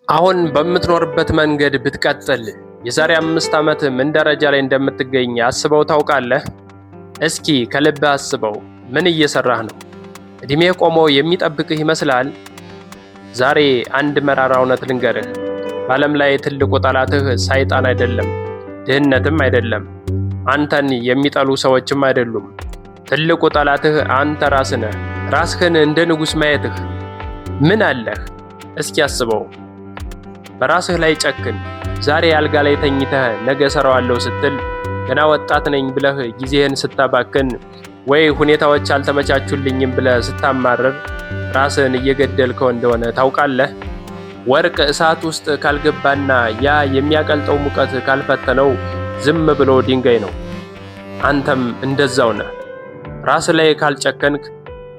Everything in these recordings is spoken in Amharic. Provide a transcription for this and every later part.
አሁን በምትኖርበት መንገድ ብትቀጥል የዛሬ 5 ዓመት ምን ደረጃ ላይ እንደምትገኝ አስበው ታውቃለህ? እስኪ ከልብህ አስበው። ምን እየሰራህ ነው? እድሜህ ቆሞ የሚጠብቅህ ይመስላል? ዛሬ አንድ መራራ እውነት ልንገርህ። በዓለም ላይ ትልቁ ጠላትህ ሰይጣን አይደለም፣ ድህነትም አይደለም፣ አንተን የሚጠሉ ሰዎችም አይደሉም። ትልቁ ጠላትህ አንተ ራስህ ነህ። ራስህን እንደ ንጉሥ ማየትህ። ምን አለህ? እስኪ አስበው። በራስህ ላይ ጨክን። ዛሬ አልጋ ላይ ተኝተህ ነገ እሰራዋለሁ ስትል፣ ገና ወጣት ነኝ ብለህ ጊዜህን ስታባክን፣ ወይ ሁኔታዎች አልተመቻቹልኝም ብለህ ስታማርር ራስህን እየገደልከው እንደሆነ ታውቃለህ? ወርቅ እሳት ውስጥ ካልገባና ያ የሚያቀልጠው ሙቀት ካልፈተነው ዝም ብሎ ድንጋይ ነው። አንተም እንደዛው ነህ። ራስህ ላይ ካልጨከንክ፣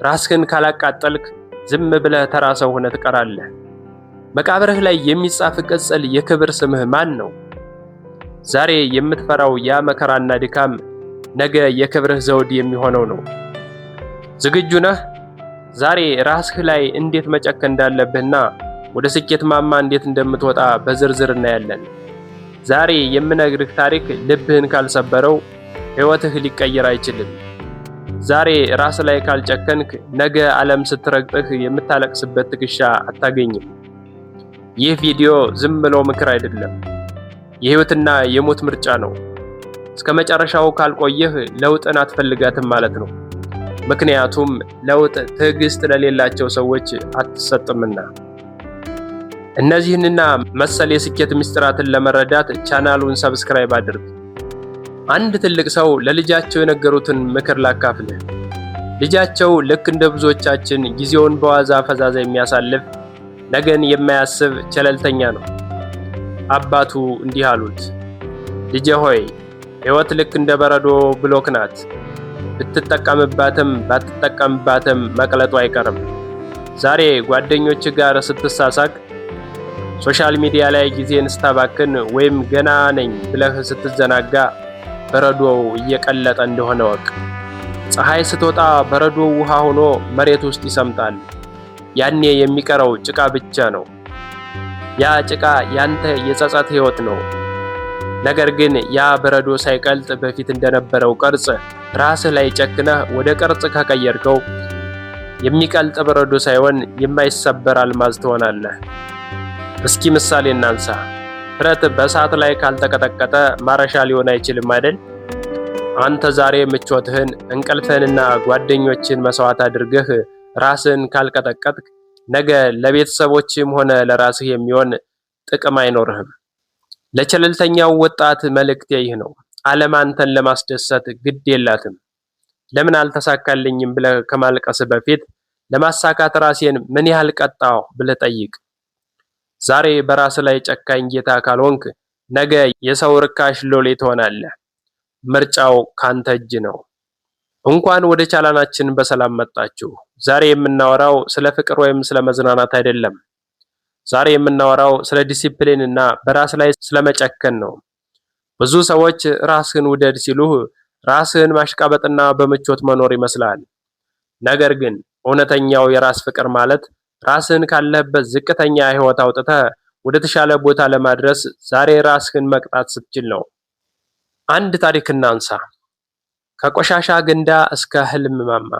ራስህን ካላቃጠልክ ዝም ብለህ ተራ ሰው ሆነህ ትቀራለህ። መቃብርህ ላይ የሚጻፍ ቅጽል የክብር ስምህ ማን ነው? ዛሬ የምትፈራው ያ መከራና ድካም ነገ የክብርህ ዘውድ የሚሆነው ነው። ዝግጁ ነህ? ዛሬ ራስህ ላይ እንዴት መጨከን እንዳለብህና ወደ ስኬት ማማ እንዴት እንደምትወጣ በዝርዝር እናያለን። ዛሬ የምነግርህ ታሪክ ልብህን ካልሰበረው ሕይወትህ ሊቀየር አይችልም። ዛሬ ራስ ላይ ካልጨከንክ ነገ ዓለም ስትረግጥህ የምታለቅስበት ትከሻ አታገኝም። ይህ ቪዲዮ ዝም ብሎ ምክር አይደለም፣ የህይወትና የሞት ምርጫ ነው። እስከ መጨረሻው ካልቆየህ ለውጥን አትፈልጋትም ማለት ነው። ምክንያቱም ለውጥ ትዕግስት ለሌላቸው ሰዎች አትሰጥምና። እነዚህንና መሰል የስኬት ምስጢራትን ለመረዳት ቻናሉን ሰብስክራይብ አድርግ። አንድ ትልቅ ሰው ለልጃቸው የነገሩትን ምክር ላካፍልህ። ልጃቸው ልክ እንደ ብዙዎቻችን ጊዜውን በዋዛ ፈዛዛ የሚያሳልፍ ነገን የማያስብ ቸለልተኛ ነው። አባቱ እንዲህ አሉት፣ ልጄ ሆይ ሕይወት ልክ እንደ በረዶ ብሎክ ናት። ብትጠቀምባትም ባትጠቀምባትም መቅለጡ አይቀርም። ዛሬ ጓደኞች ጋር ስትሳሳቅ፣ ሶሻል ሚዲያ ላይ ጊዜን ስታባክን ወይም ገና ነኝ ብለህ ስትዘናጋ በረዶው እየቀለጠ እንደሆነ ወቅ። ፀሐይ ስትወጣ በረዶው ውሃ ሆኖ መሬት ውስጥ ይሰምጣል። ያኔ የሚቀረው ጭቃ ብቻ ነው። ያ ጭቃ ያንተ የጸጸት ሕይወት ነው። ነገር ግን ያ በረዶ ሳይቀልጥ በፊት እንደነበረው ቅርጽ ራስህ ላይ ጨክነህ ወደ ቅርጽ ከቀየርከው የሚቀልጥ በረዶ ሳይሆን የማይሰበር አልማዝ ትሆናለህ። እስኪ ምሳሌ እናንሳ። ብረት በእሳት ላይ ካልተቀጠቀጠ ማረሻ ሊሆን አይችልም አይደል? አንተ ዛሬ ምቾትህን፣ እንቅልፍህንና ጓደኞችን መስዋዕት አድርገህ ራስን ካልቀጠቀጥክ ነገ ለቤተሰቦችም ሆነ ለራስህ የሚሆን ጥቅም አይኖርህም። ለቸለልተኛው ወጣት መልእክቴ ይህ ነው። ዓለም አንተን ለማስደሰት ግድ የላትም። ለምን አልተሳካልኝም ብለህ ከማልቀስ በፊት ለማሳካት ራሴን ምን ያህል ቀጣሁ ብለህ ጠይቅ። ዛሬ በራስህ ላይ ጨካኝ ጌታ ካልሆንክ ነገ የሰው ርካሽ ሎሌ ትሆናለህ። ምርጫው ካንተ እጅ ነው። እንኳን ወደ ቻናላችን በሰላም መጣችሁ። ዛሬ የምናወራው ስለ ፍቅር ወይም ስለ መዝናናት አይደለም። ዛሬ የምናወራው ስለ ዲሲፕሊን እና በራስ ላይ ስለመጨከን ነው። ብዙ ሰዎች ራስህን ውደድ ሲሉህ ራስህን ማሽቃበጥና በምቾት መኖር ይመስላል። ነገር ግን እውነተኛው የራስ ፍቅር ማለት ራስህን ካለህበት ዝቅተኛ ሕይወት አውጥተህ ወደ ተሻለ ቦታ ለማድረስ ዛሬ ራስህን መቅጣት ስትችል ነው። አንድ ታሪክ እናንሳ። ከቆሻሻ ገንዳ እስከ ህልም ማማ።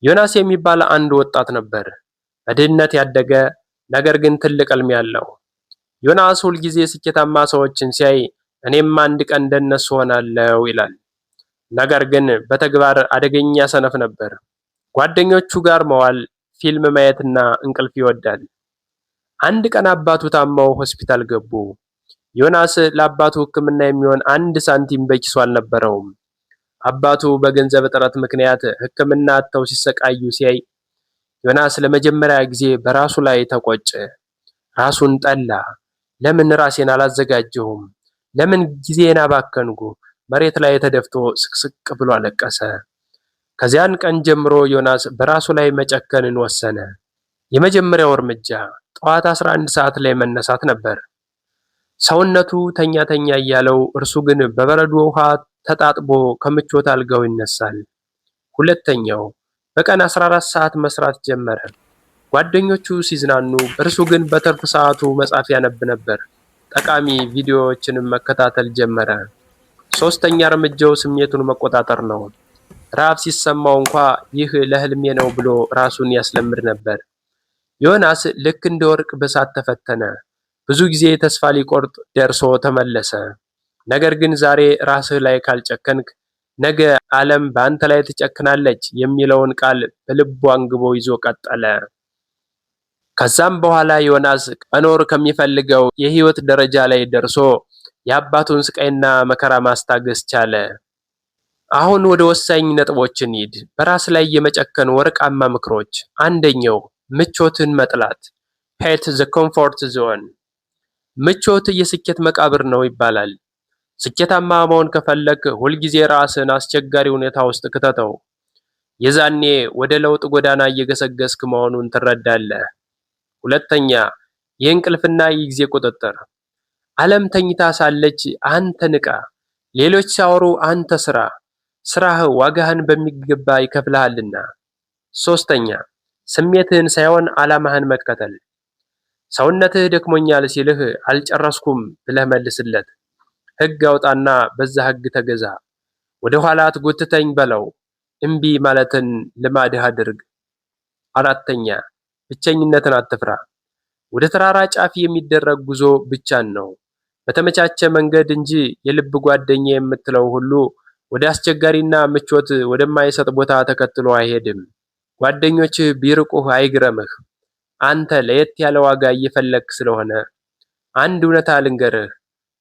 ዮናስ የሚባል አንድ ወጣት ነበር። በድህነት ያደገ ነገር ግን ትልቅ ህልም ያለው። ዮናስ ሁልጊዜ ስኬታማ ሰዎችን ሲያይ እኔም አንድ ቀን እንደነሱ ሆናለሁ ይላል። ነገር ግን በተግባር አደገኛ ሰነፍ ነበር። ጓደኞቹ ጋር መዋል፣ ፊልም ማየትና እንቅልፍ ይወዳል። አንድ ቀን አባቱ ታመው ሆስፒታል ገቡ። ዮናስ ለአባቱ ሕክምና የሚሆን አንድ ሳንቲም በኪሱ አልነበረውም። አባቱ በገንዘብ እጥረት ምክንያት ሕክምና አጥተው ሲሰቃዩ ሲያይ ዮናስ ለመጀመሪያ ጊዜ በራሱ ላይ ተቆጨ። ራሱን ጠላ። ለምን ራሴን አላዘጋጀሁም? ለምን ጊዜን አባከንኩ? መሬት ላይ ተደፍቶ ስቅስቅ ብሎ አለቀሰ። ከዚያን ቀን ጀምሮ ዮናስ በራሱ ላይ መጨከንን ወሰነ። የመጀመሪያው እርምጃ ጠዋት 11 ሰዓት ላይ መነሳት ነበር። ሰውነቱ ተኛ እያለው እርሱ ግን በበረዶ ውሃ ተጣጥቦ ከምቾት አልጋው ይነሳል። ሁለተኛው በቀን 14 ሰዓት መስራት ጀመረ። ጓደኞቹ ሲዝናኑ፣ እርሱ ግን በትርፍ ሰዓቱ መጽሐፍ ያነብ ነበር። ጠቃሚ ቪዲዮዎችንም መከታተል ጀመረ። ሶስተኛ እርምጃው ስሜቱን መቆጣጠር ነው። ረሃብ ሲሰማው እንኳ ይህ ለህልሜ ነው ብሎ ራሱን ያስለምድ ነበር። ዮናስ ልክ እንደ ወርቅ በእሳት ተፈተነ። ብዙ ጊዜ ተስፋ ሊቆርጥ ደርሶ ተመለሰ። ነገር ግን ዛሬ ራስህ ላይ ካልጨከንክ ነገ ዓለም በአንተ ላይ ትጨክናለች የሚለውን ቃል በልቡ አንግቦ ይዞ ቀጠለ። ከዛም በኋላ ዮናስ መኖር ከሚፈልገው የህይወት ደረጃ ላይ ደርሶ የአባቱን ስቃይና መከራ ማስታገስ ቻለ። አሁን ወደ ወሳኝ ነጥቦች እንሂድ። በራስ ላይ የመጨከን ወርቃማ ምክሮች። አንደኛው ምቾትን መጥላት። ሄት ዘ ኮምፎርት ዞን። ምቾት የስኬት መቃብር ነው ይባላል። ስኬታማ መሆን ከፈለክ ሁልጊዜ ራስን አስቸጋሪ ሁኔታ ውስጥ ክተተው። የዛኔ ወደ ለውጥ ጎዳና እየገሰገስክ መሆኑን ትረዳለህ። ሁለተኛ፣ የእንቅልፍና የጊዜ ቁጥጥር። ዓለም ተኝታ ሳለች አንተ ንቃ። ሌሎች ሲያወሩ አንተ ስራ። ስራህ ዋጋህን በሚገባ ይከፍልሃልና። ሶስተኛ፣ ስሜትህን ሳይሆን ዓላማህን መከተል። ሰውነትህ ደክሞኛል ሲልህ አልጨረስኩም ብለህ መልስለት። ሕግ አውጣና በዛ ሕግ ተገዛ። ወደ ኋላ አትጎትተኝ በለው። እምቢ ማለትን ልማድህ አድርግ። አራተኛ፣ ብቸኝነትን አትፍራ። ወደ ተራራ ጫፍ የሚደረግ ጉዞ ብቻን ነው። በተመቻቸ መንገድ እንጂ የልብ ጓደኛ የምትለው ሁሉ ወደ አስቸጋሪና ምቾት ወደማይሰጥ ቦታ ተከትሎ አይሄድም። ጓደኞችህ ቢርቁህ አይግረምህ። አንተ ለየት ያለ ዋጋ እየፈለግክ ስለሆነ። አንድ እውነታ ልንገርህ፣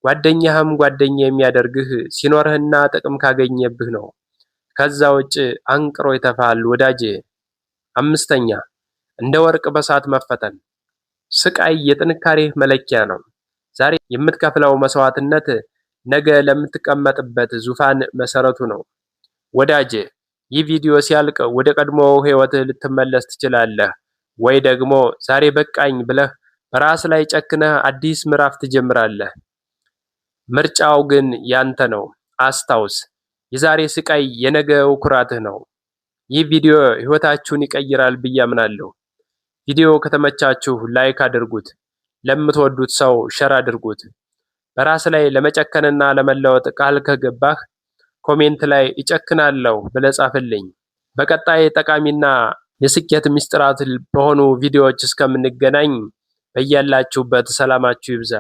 ጓደኛህም ጓደኛ የሚያደርግህ ሲኖርህና ጥቅም ካገኘብህ ነው። ከዛ ውጭ አንቅሮ ይተፋል ወዳጄ። አምስተኛ፣ እንደ ወርቅ በእሳት መፈተን። ስቃይ የጥንካሬህ መለኪያ ነው። ዛሬ የምትከፍለው መስዋዕትነት ነገ ለምትቀመጥበት ዙፋን መሰረቱ ነው። ወዳጄ፣ ይህ ቪዲዮ ሲያልቅ ወደ ቀድሞው ህይወትህ ልትመለስ ትችላለህ፣ ወይ ደግሞ ዛሬ በቃኝ ብለህ በራስ ላይ ጨክነህ አዲስ ምዕራፍ ትጀምራለህ። ምርጫው ግን ያንተ ነው። አስታውስ፣ የዛሬ ስቃይ የነገው ኩራትህ ነው። ይህ ቪዲዮ ህይወታችሁን ይቀይራል ብዬ አምናለሁ። ቪዲዮ ከተመቻችሁ ላይክ አድርጉት፣ ለምትወዱት ሰው ሸር አድርጉት። በራስ ላይ ለመጨከንና ለመለወጥ ቃል ከገባህ ኮሜንት ላይ እጨክናለሁ ብለህ ጻፍልኝ። በቀጣይ ጠቃሚና የስኬት ምስጢራት በሆኑ ቪዲዮዎች እስከምንገናኝ በያላችሁበት ሰላማችሁ ይብዛ።